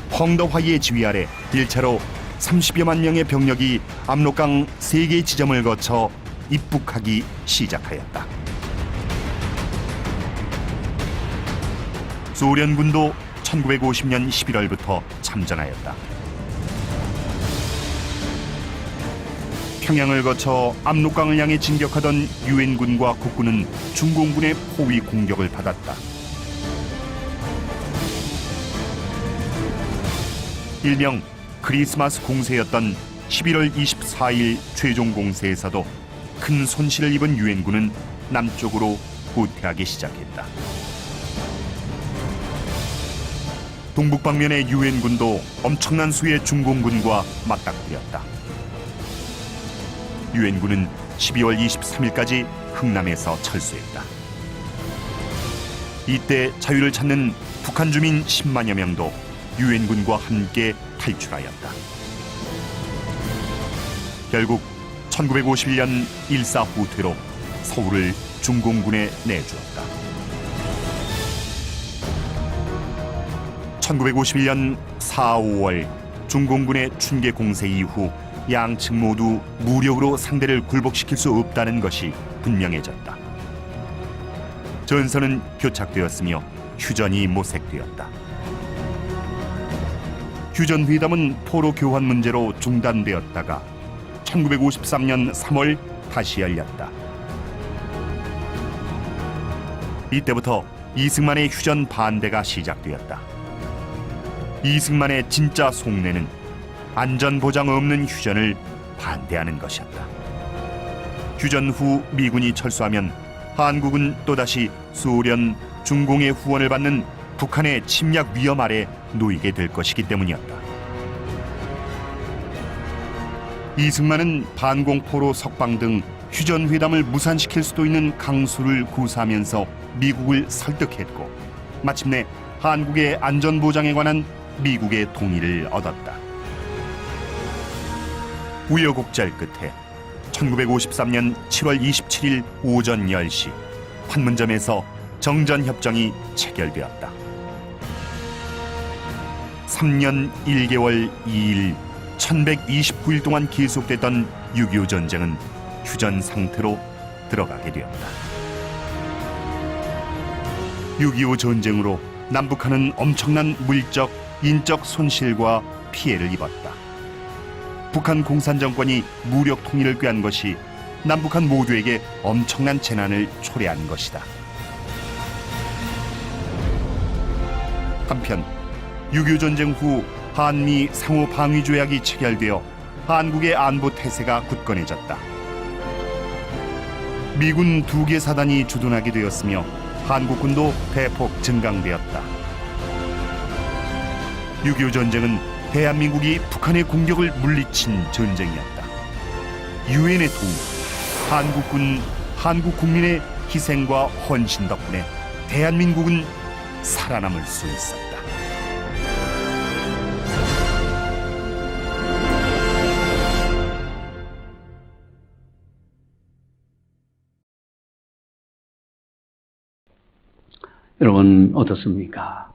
펑더화이의 지휘 아래 1차로 30여만 명의 병력이 압록강 3개 지점을 거쳐 입북하기 시작하였다. 소련군도 1950년 11월부터 참전하였다. 평양을 거쳐 압록강을 향해 진격하던 유엔군과 국군은 중공군의 포위 공격을 받았다. 일명 크리스마스 공세였던 11월 24일 최종 공세에서도 큰 손실을 입은 유엔군은 남쪽으로 후퇴하기 시작했다. 동북방면의 유엔군도 엄청난 수의 중공군과 맞닥뜨렸다. 유엔군은 12월 23일까지 흥남에서 철수했다. 이때 자유를 찾는 북한 주민 10만여 명도 유엔군과 함께 탈출하였다. 결국 1951년 일사후퇴로 서울을 중공군에 내주었다. 1951년 4, 5월 중공군의 춘계 공세 이후 양측 모두 무력으로 상대를 굴복시킬 수 없다는 것이 분명해졌다. 전선은 교착되었으며 휴전이 모색되었다. 휴전회담은 포로 교환 문제로 중단되었다가 1953년 3월 다시 열렸다. 이때부터 이승만의 휴전 반대가 시작되었다. 이승만의 진짜 속내는 안전 보장 없는 휴전을 반대하는 것이었다. 휴전 후 미군이 철수하면 한국은 또다시 소련, 중공의 후원을 받는 북한의 침략 위험 아래 놓이게 될 것이기 때문이었다. 이승만은 반공포로 석방 등 휴전회담을 무산시킬 수도 있는 강수를 구사하면서 미국을 설득했고 마침내 한국의 안전보장에 관한 미국의 동의를 얻었다. 우여곡절 끝에 1953년 7월 27일 오전 10시 판문점에서 정전협정이 체결되었다. 3년 1개월 2일 1129일 동안 계속됐던 6.25 전쟁은 휴전 상태로 들어가게 되었다. 6.25 전쟁으로 남북한은 엄청난 물적, 인적 손실과 피해를 입었다. 북한 공산정권이 무력 통일을 꾀한 것이 남북한 모두에게 엄청난 재난을 초래한 것이다. 한편 6.25 전쟁 후 한미 상호 방위 조약이 체결되어 한국의 안보 태세가 굳건해졌다. 미군 2개 사단이 주둔하게 되었으며 한국군도 대폭 증강되었다. 6.25 전쟁은 대한민국이 북한의 공격을 물리친 전쟁이었다. 유엔의 도움, 한국군, 한국 국민의 희생과 헌신 덕분에 대한민국은 살아남을 수 있었다. 여러분 어떻습니까?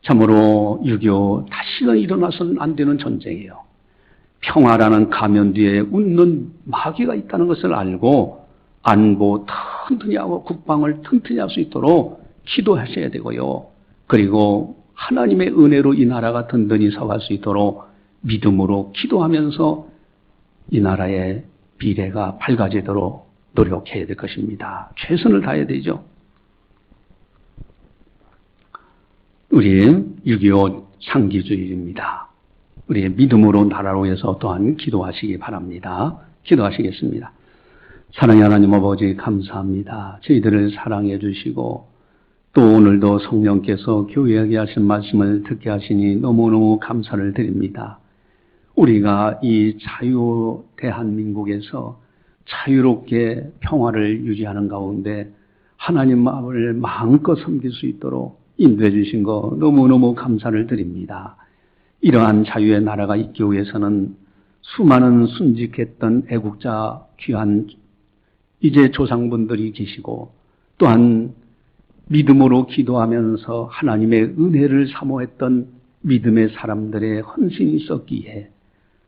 참으로 6.25 다시는 일어나서는 안 되는 전쟁이에요. 평화라는 가면 뒤에 웃는 마귀가 있다는 것을 알고 안보 튼튼히 하고 국방을 튼튼히 할 수 있도록 기도하셔야 되고요. 그리고 하나님의 은혜로 이 나라가 든든히 서갈 수 있도록 믿음으로 기도하면서 이 나라의 미래가 밝아지도록 노력해야 될 것입니다. 최선을 다해야 되죠. 우리 6.25 상기주일입니다. 우리의 믿음으로 나라로 해서 또한 기도하시기 바랍니다. 기도하시겠습니다. 사랑의 하나님 아버지 감사합니다. 저희들을 사랑해 주시고 또 오늘도 성령께서 교회에게 하신 말씀을 듣게 하시니 너무너무 감사를 드립니다. 우리가 이 자유 대한민국에서 자유롭게 평화를 유지하는 가운데 하나님을 마음껏 섬길 수 있도록 인도해 주신 거 너무너무 감사를 드립니다. 이러한 자유의 나라가 있기 위해서는 수많은 순직했던 애국자 귀한 이제 조상분들이 계시고 또한 믿음으로 기도하면서 하나님의 은혜를 사모했던 믿음의 사람들의 헌신이 있었기에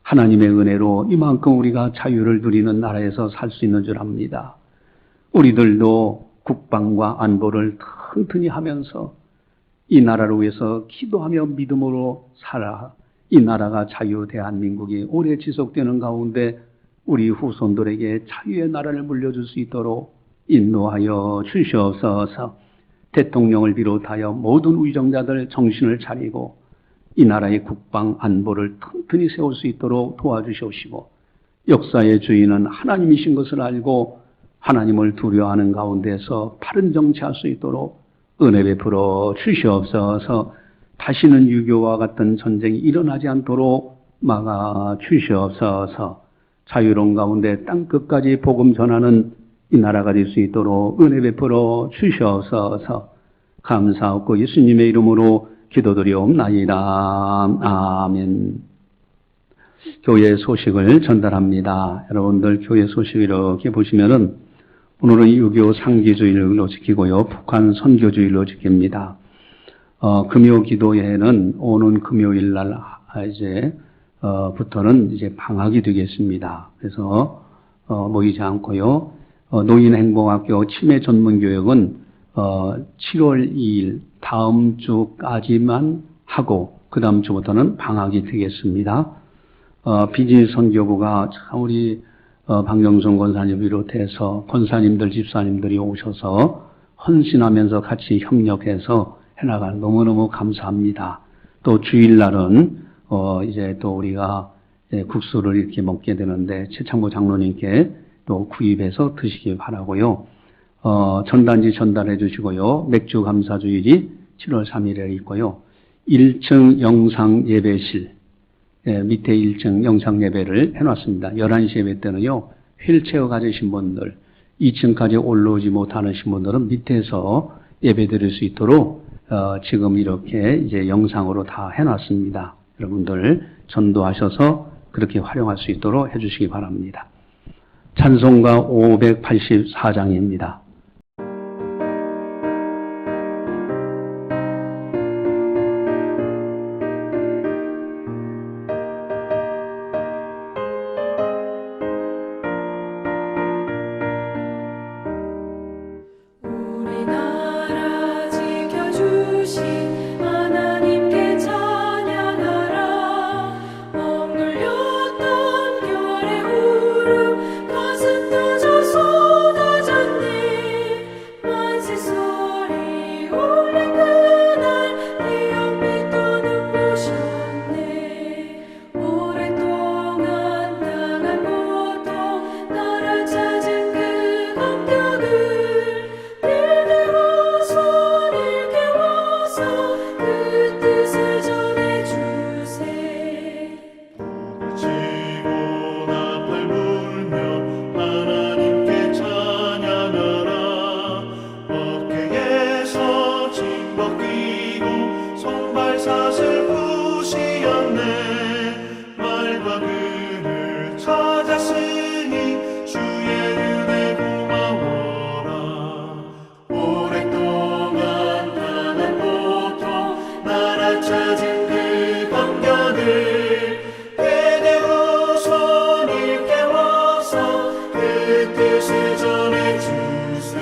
하나님의 은혜로 이만큼 우리가 자유를 누리는 나라에서 살 수 있는 줄 압니다. 우리들도 국방과 안보를 튼튼히 하면서 이 나라를 위해서 기도하며 믿음으로 살아 이 나라가 자유 대한민국이 오래 지속되는 가운데 우리 후손들에게 자유의 나라를 물려줄 수 있도록 인도하여 주시옵소서. 대통령을 비롯하여 모든 위정자들 정신을 차리고 이 나라의 국방 안보를 튼튼히 세울 수 있도록 도와주시옵시고 역사의 주인은 하나님이신 것을 알고 하나님을 두려워하는 가운데서 바른 정치할 수 있도록 은혜 베풀어 주시옵소서. 다시는 6.25와 같은 전쟁이 일어나지 않도록 막아 주시옵소서. 자유로운 가운데 땅끝까지 복음 전하는 이 나라가 될 수 있도록 은혜 베풀어 주시옵소서. 감사하고 예수님의 이름으로 기도드리옵나이다. 아멘. 교회 소식을 전달합니다. 여러분들 교회 소식 이렇게 보시면은 오늘은 6.25 상기주일로 지키고요. 북한 선교주일로 지킵니다. 금요 기도회는 오는 금요일 날 부터는 이제 방학이 되겠습니다. 그래서 모이지 않고요. 노인행복학교 치매 전문교육은 7월 2일 다음 주까지만 하고 그 다음 주부터는 방학이 되겠습니다. 비즈니스 선교부가 참 우리 박영선 권사님 비롯해서 권사님들, 집사님들이 오셔서 헌신하면서 같이 협력해서 해나갈 너무너무 감사합니다. 또 주일날은 이제 또 우리가 국수를 이렇게 먹게 되는데 최창모 장로님께 또 구입해서 드시기 바라고요. 전단지 전달해 주시고요. 맥주 감사주일이 7월 3일에 있고요. 1층 영상 예배실 밑에 1층 영상 예배를 해놨습니다. 11시 예배 때는요. 휠체어 가지신 분들 2층까지 올라오지 못하는 분들은 밑에서 예배 드릴 수 있도록 지금 이렇게 이제 영상으로 다 해놨습니다. 여러분들 전도하셔서 그렇게 활용할 수 있도록 해주시기 바랍니다. 찬송가 584장입니다. 우리나라 지켜주신 하나님께 찬양하라. 억눌렸던 결의 울음 가슴 터져 쏟아졌네. 만세 소리 울린 그날 내 옆에 또 눈부셨네. 오랫동안 당한 고통 나를 찾은 그 감격을 지고 나팔 불며 하나님께 찬양하라. 어깨에서 짐 벗기고 손발사슬 부시었네. 말과 그를 찾았으니 주의 은혜 고마워라. 오랫동안 당한 고통 나라 찾은 그 감격을 뜻을 전해주세.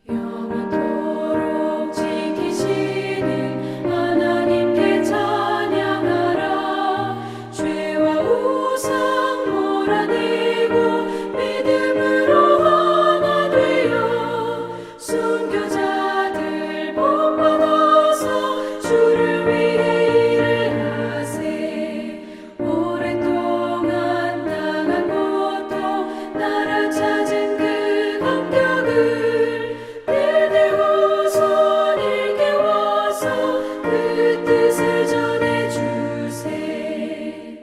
영원토록 지키시는 하나님께 찬양하라. 죄와 우상 몰아내고 믿음으로 하나 되어 순교자들 본받아서 주를 위해 일을 하세. 오랫동안 당한 고통 나라 찾은 그 감격을 들들고서 내게 와서 그 뜻을 전해주세.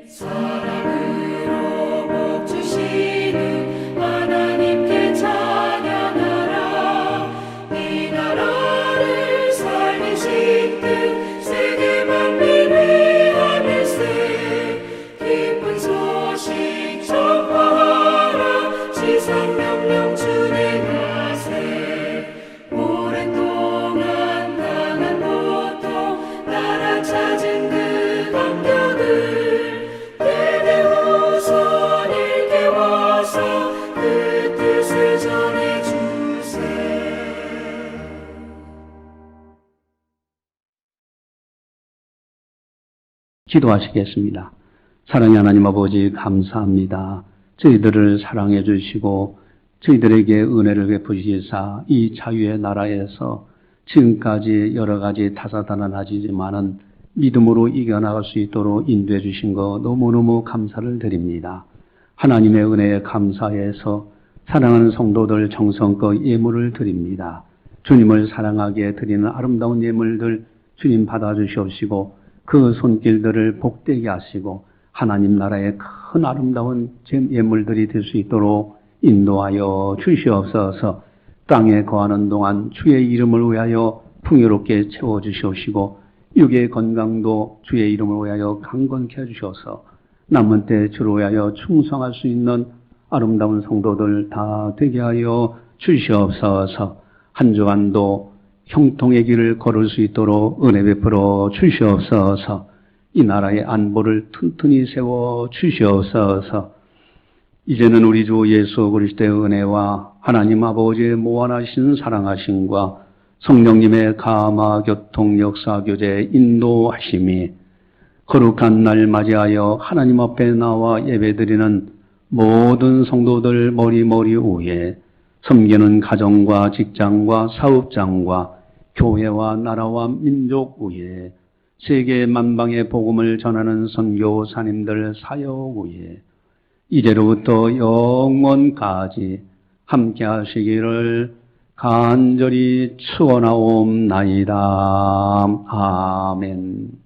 사랑으로 복 주시는 하나님께 찬양하라. 이 나라를 살리신 뜻 세계 만민 위하밀세. 기쁜 소식 전파하라. 지상 명령 준행하세. 오랫동안 당한 고통 나라 찾은 그 감격을 대대호서 내게 와서 그 뜻을 전해주세. 기도하시겠습니다. 사랑의 하나님 아버지 감사합니다. 저희들을 사랑해 주시고 저희들에게 은혜를 베푸시사 이 자유의 나라에서 지금까지 여러 가지 다사다난하지만은 믿음으로 이겨나갈 수 있도록 인도해 주신 거 너무너무 감사를 드립니다. 하나님의 은혜에 감사해서 사랑하는 성도들 정성껏 예물을 드립니다. 주님을 사랑하게 드리는 아름다운 예물들 주님 받아주시옵시고 그 손길들을 복되게 하시고 하나님 나라의 큰 아름다운 예물들이 될 수 있도록 인도하여 주시옵소서. 땅에 거하는 동안 주의 이름을 위하여 풍요롭게 채워주시옵시고 육의 건강도 주의 이름을 위하여 강건케 해주셔서 남은 때 주를 위하여 충성할 수 있는 아름다운 성도들 다 되게 하여 주시옵소서. 한 주간도 형통의 길을 걸을 수 있도록 은혜 베풀어 주시옵소서. 이 나라의 안보를 튼튼히 세워 주시옵소서. 이제는 우리 주 예수 그리스도의 은혜와 하나님 아버지의 무한하신 사랑하심과 성령님의 감화 교통 역사 교제 인도하심이 거룩한 날 맞이하여 하나님 앞에 나와 예배드리는 모든 성도들 머리 위에 섬기는 가정과 직장과 사업장과 교회와 나라와 민족 위에 세계 만방의 복음을 전하는 선교사님들 사역 위에 이제로부터 영원까지 함께 하시기를 간절히 축원하옵나이다. 아멘.